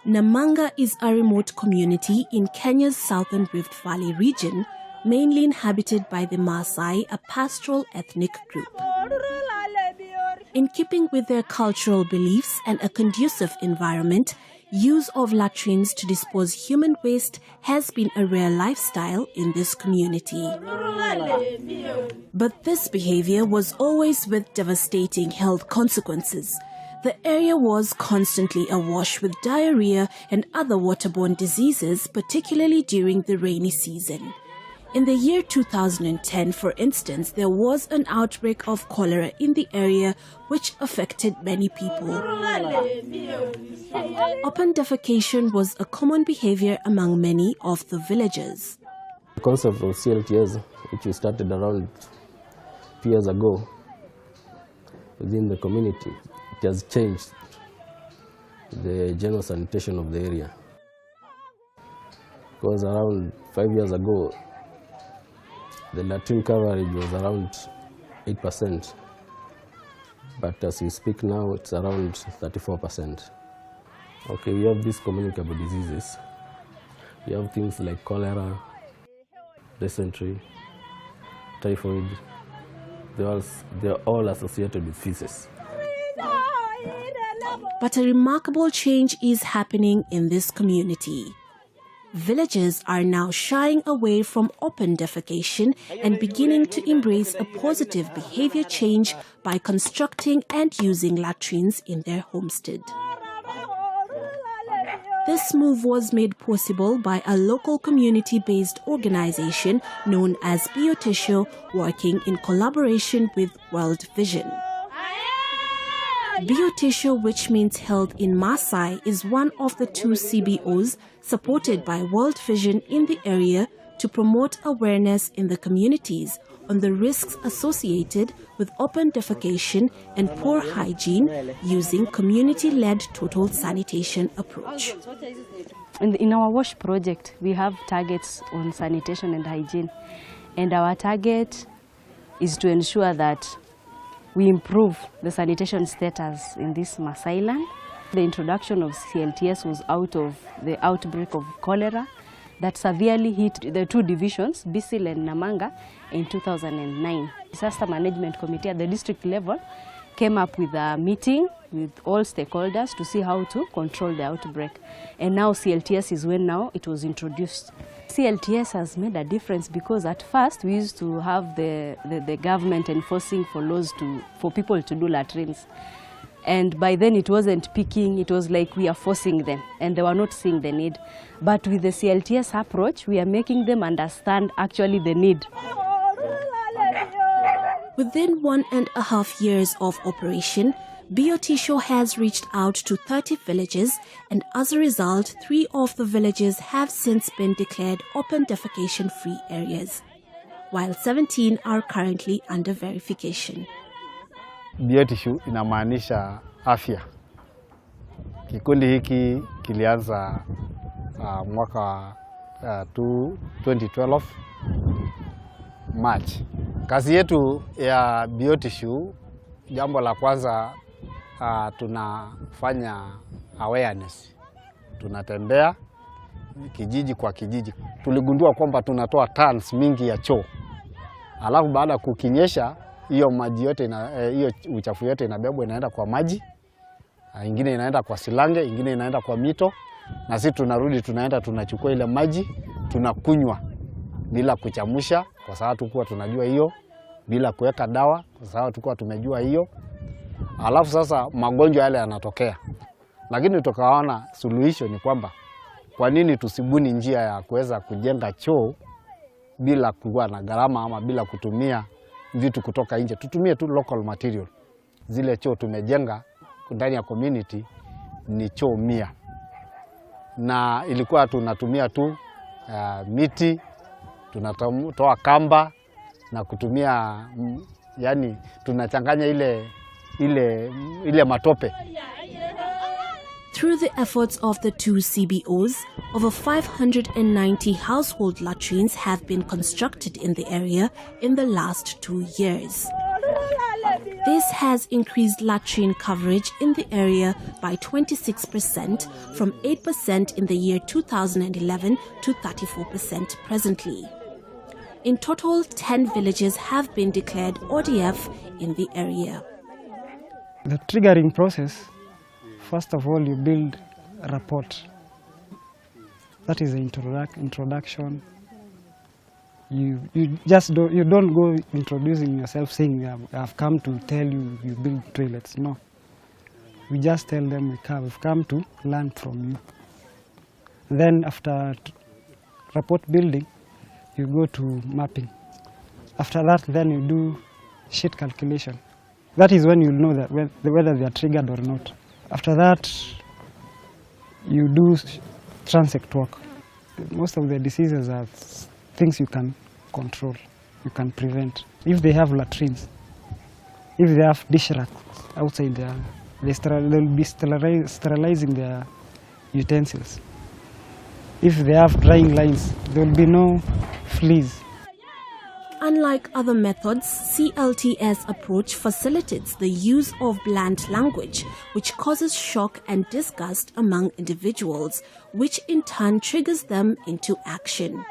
Namanga is a remote community in Kenya's southern Rift Valley region, mainly inhabited by the Maasai, a pastoral ethnic group. In keeping with their cultural beliefs and a conducive environment, use of latrines to dispose human waste has been a rare lifestyle in this community. But this behavior was always with devastating health consequences. The area was constantly awash with diarrhea and other waterborne diseases, particularly during the rainy season. In the year 2010, for instance, there was an outbreak of cholera in the area which affected many people. Open defecation was a common behavior among many of the villagers. The concept of CLTS, which we started around 2 years ago within the community, it has changed the general sanitation of the area. Because around 5 years ago, the latrine coverage was around 8%, but as we speak now, it's around 34%. Okay, we have these communicable diseases. We have things like cholera, dysentery, typhoid. They're all associated with feces. But a remarkable change is happening in this community. Villagers are now shying away from open defecation and beginning to embrace a positive behavior change by constructing and using latrines in their homestead. This move was made possible by a local community-based organization known as Biotisho, working in collaboration with World Vision. Biotisho, which means health in Maasai, is one of the 2 CBOs supported by World Vision in the area to promote awareness in the communities on the risks associated with open defecation and poor hygiene using community-led total sanitation approach. In our WASH project, we have targets on sanitation and hygiene, and our target is to ensure that we improve the sanitation status in this Maasai land. The introduction of CLTS was out of the outbreak of cholera that severely hit the 2 divisions, Bisil and Namanga, in 2009. Disaster Management Committee at the district level came up with a meeting with all stakeholders to see how to control the outbreak. And now CLTS is when now it was introduced. CLTS has made a difference because at first we used to have the government enforcing for laws for people to do latrines. And by then it wasn't picking, it was like we are forcing them and they were not seeing the need. But with the CLTS approach, we are making them understand actually the need. Within 1.5 years of operation, Biotisho has reached out to 30 villages, and as a result, 3 of the villages have since been declared open defecation-free areas, while 17 are currently under verification. Biotisho inamaanisha afya. Kikundi hiki kilianza mwaka 2012 March. Kazi yetu ya Biotisho, jambo la kwanza tunafanya awareness. Tunatembea kijiji kwa kijiji. Tuligundua kwamba tunatoa tons mingi ya choo. Alafu baada kukinyesha, hiyo maji yote hiyo uchafu yote inabebwa inaenda kwa maji. Ingine inaenda kwa silange, ingine inaenda kwa mito. Na sisi tunarudi tunaenda tunachukua ile maji, tunakunywa bila kuchamusha kwa sababu tulikuwa tunajua hiyo, bila kuweka dawa kwa sababu tulikuwa tumejua hiyo. Alafu sasa magonjwa yale yanatokea. Lakini tukaona suluhisho ni kwamba kwa nini tusibuni njia ya kuweza kujenga choo bila kuwa na gharama ama bila kutumia vitu kutoka nje. Tutumie tu local material. zile choo tumejenga ndani ya community ni choo 100. Na ilikuwa tunatumia tu miti, tunatoa kamba na kutumia yani tunachanganya ile matope. Through the efforts of the 2 CBOs, over 590 household latrines have been constructed in the area in the last 2 years. This has increased latrine coverage in the area by 26% from 8% in the year 2011 to 34% presently. In total, 10 villages have been declared ODF in the area. The triggering process, first of all, you build a rapport. That is the introduction. You don't go introducing yourself saying I've come to tell you build toilets. No, we just tell them we've come to learn from you. Then after rapport building, you go to mapping. After that, then you do sheet calculation. That is when you know that whether they are triggered or not. After that, you do transect work. Most of the diseases are things you can control, you can prevent. If they have latrines, if they have dish racks outside there, they'll be sterilizing their utensils. If they have drying lines, there will be no fleas. Unlike other methods, CLTS approach facilitates the use of bland language, which causes shock and disgust among individuals, which in turn triggers them into action.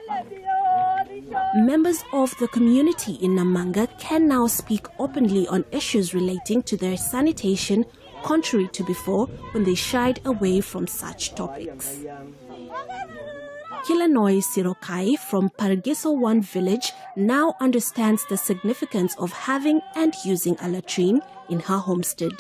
Members of the community in Namanga can now speak openly on issues relating to their sanitation, contrary to before when they shied away from such topics. Kilanoi Sirokai from Parageso 1 village now understands the significance of having and using a latrine in her homestead.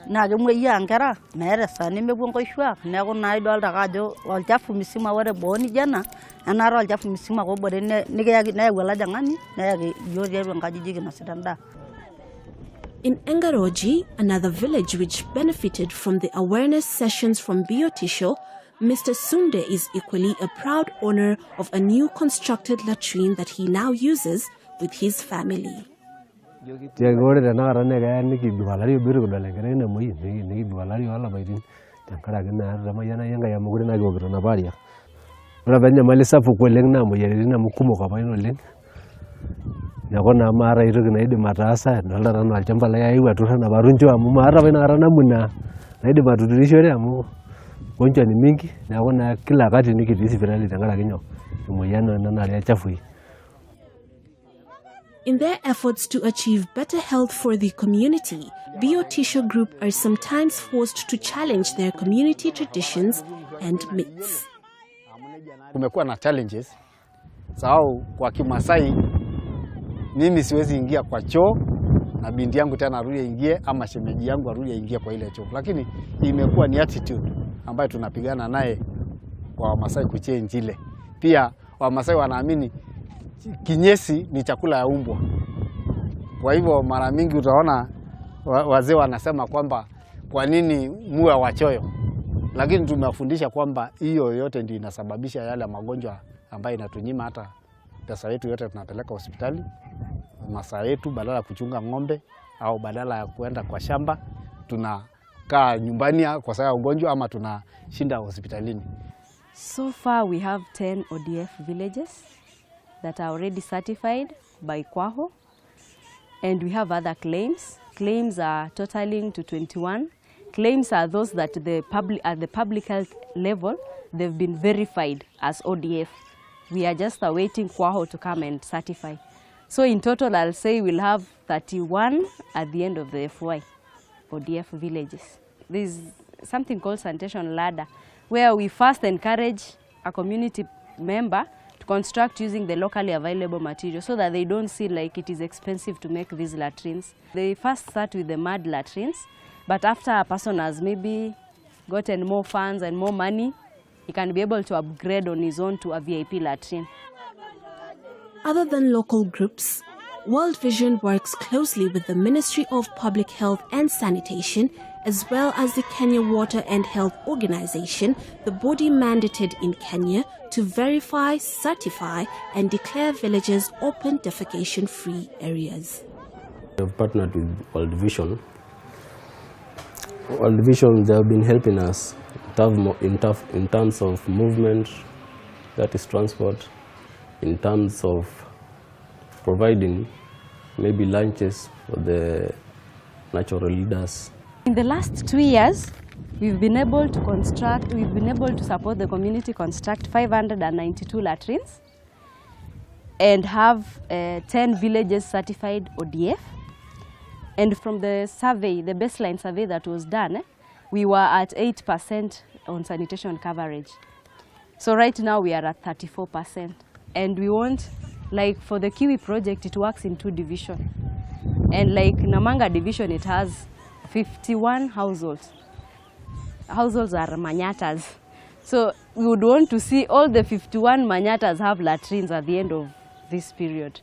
Na gemuya angera mere sani mebongo ishwa ne ko na idol dakajo olchafu misima wore boni jana anaro olchafu misima ko bore ne ya wala jangani ne ya yori ngajiji na sidanda. In Engaroji, another village which benefited from the awareness sessions from Biotisho, Mr. Sunde is equally a proud owner of a new constructed latrine that he now uses with his family. In their efforts to achieve better health for the community, Biotisho Group are sometimes forced to challenge their community traditions and myths. Kumekuwa na challenges. Sababu kwa Kimasai mimi siwezi ingia kwa choo na binti yangu tena arudi ingie ama shemeji yangu arudi ingie kwa ile choo. Lakini imekuwa ni attitude ambayo tunapigana naye kwa Wamasai kuchange ile. Pia Wamasai wanaamini kinyesi ni chakula ya umbwa. Kwa hivyo mara mingi utaona wazee wanasema kwamba kwa nini muwe wachoyo. Lakini tumewafundisha kwamba hiyo yote ndio inasababisha yale magonjwa ambayo inatunyima hata pesa yetu yote tunapeleka hospitali. Masaa yetu badala ya kuchunga ng'ombe au badala ya kuenda kwa shamba tunakaa nyumbani kwa sababu ya ugonjwa ama tunashinda hospitalini. So far we have 10 ODF villages that are already certified by Kwaho, and we have other claims. Claims are totaling to 21. Claims are those that at the public health level, they've been verified as ODF. We are just awaiting Kwaho to come and certify. So in total, I'll say we'll have 31 at the end of the FY, ODF villages. There's something called sanitation ladder, where we first encourage a community member to construct using the locally available material so that they don't see like it is expensive to make these latrines. They first start with the mud latrines, but after a person has maybe gotten more funds and more money, he can be able to upgrade on his own to a VIP latrine. Other than local groups, World Vision works closely with the Ministry of Public Health and Sanitation, as well as the Kenya Water and Health Organization, the body mandated in Kenya to verify, certify, and declare villages open defecation-free areas. We have partnered with World Vision. World Vision, they have been helping us in terms of movement, that is transport, in terms of providing maybe lunches for the natural leaders. In the last 2 years, we've been able to support the community construct 592 latrines and have 10 villages certified ODF. And from the survey, the baseline survey that was done, we were at 8% on sanitation coverage. So right now we are at 34%. And we want, like for the Kiwi project, it works in 2 divisions. And like Namanga Division, it has 51 households. Households are manyatas. So we would want to see all the 51 manyatas have latrines at the end of this period.